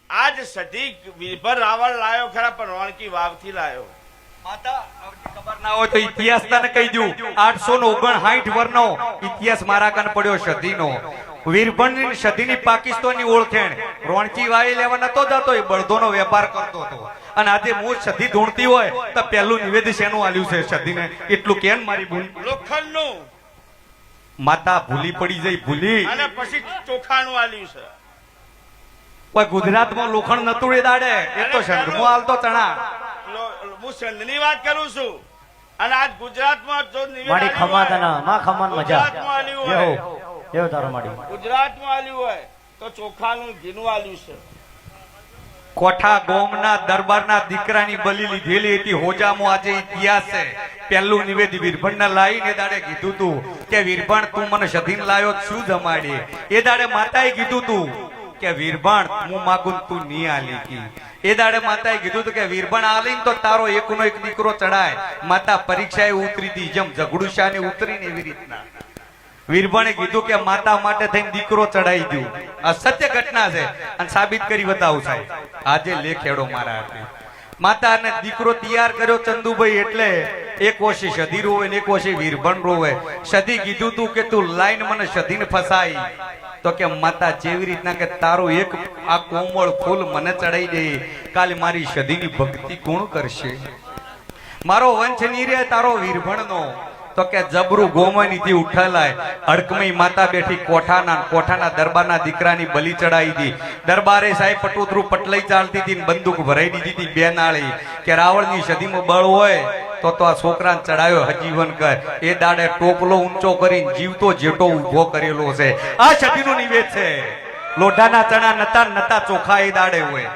આજ સધી વિભર રાવણ લાયો ખરા, પણ રોણકી વાવથી લાયો. માતા ખબર ના હોય તો ઇતિહાસ તને કહી દઉં. 859 વર્ષનો ઇતિહાસ મારા કાન પડ્યો સધીનો. વીરભણની સધીની પાકિસ્તાનની ઓળખેણ રોણકી વાવી લેવા નતો જતો, એ બળદોનો વેપાર કરતો હતો. અને આજે મૂળ સધી ધૂણતી હોય તો પહેલું નિવેદ શેનું આલ્યું છે સધીને, એટલું કેમ મારી ભૂલ લોખંડનું માતા ભૂલી પડી જઈ, ભૂલી. અને પછી ચોખાનું આલ્યું છે. કોઈ ગુજરાતમાં લોખંડ નતું એ દાડે, એ તો સંઘમાં હાલતો ચણા. હું સંઘની વાત કરું છું, અને આજ ગુજરાતમાં જો નિવેદ માડી આલ્યું ખમા હોય, તને માં ખમાન મજા ગુજરાતમાં આલ્યું હોય, જેવો તારો માડી ગુજરાતમાં આલ્યું હોય તો ચોખાનું ઘીનું આલ્યું છે. કોઠા ગોમના દરબારના દીકરાની બલી લીધેલી હતી. હોજામાં આજે ઇતિહાસ છે. પહેલું નિવેદ વીરભણને લાવીને દાડે કીધું તું કે વીરભણ તું મને સધીન લાયો શું જમાડી. એ દાડે માતાએ કીધું તું કે વીરભણ હું માગું તું નહીં આલી કી. એ દાડે માતાએ કીધું તું કે વીરભણ આલીને તો તારો એકનો એક દીકરો ચડાય. માતા પરીક્ષાએ ઉતરી હતી, જેમ ઝઘડુશાને ઉતરીને એવી રીતના વીરભણે કીધું કે માતા માટે થઈને દીકરો ચડાઈ દઉં. આ સત્ય ઘટના છે અને સાબિત કરી બતાવું સાહેબ. આજે લેખેડો મારા હાથે માતા અને દીકરો તૈયાર કર્યો ચંદુભાઈ. એટલે એક ઓછી સધી રોવે ને એક ઓછી વીરભણ રોવે. સધી કીધું તું કે તું લાઈન મને સધીને ફસાઈ, તો કે માતા જેવી રીતના કે તારું એક આ કોમળ ફૂલ મને ચડાઈ દે, કાલે મારી સધીની ભક્તિ કોણ કરશે? મારો વંશ નહીં રે તારો વીરભણનો. તો કે જબરું ગોમની થી ઉઠાલાય. અડકમી માતા બેઠી કોઠાના દરબારના દીકરાની બલી ચડાવી દી. દરબારે સાહેબ પટોતરું પટલાઈ ચાલતી હતી, બંદૂક ભરાઈ દીધી હતી બે નાળી કે રાવણની સદીમાં બળ હોય તો આ છોકરાને ચડાયો હજીવન કર. એ દાડે ટોપલો ઊંચો કરીને જીવતો જેટો ઉભો કરેલો છે. આ સદીનો નિવેદ છે. લોઢાના ચણા નતા ચોખા એ દાડે હોય.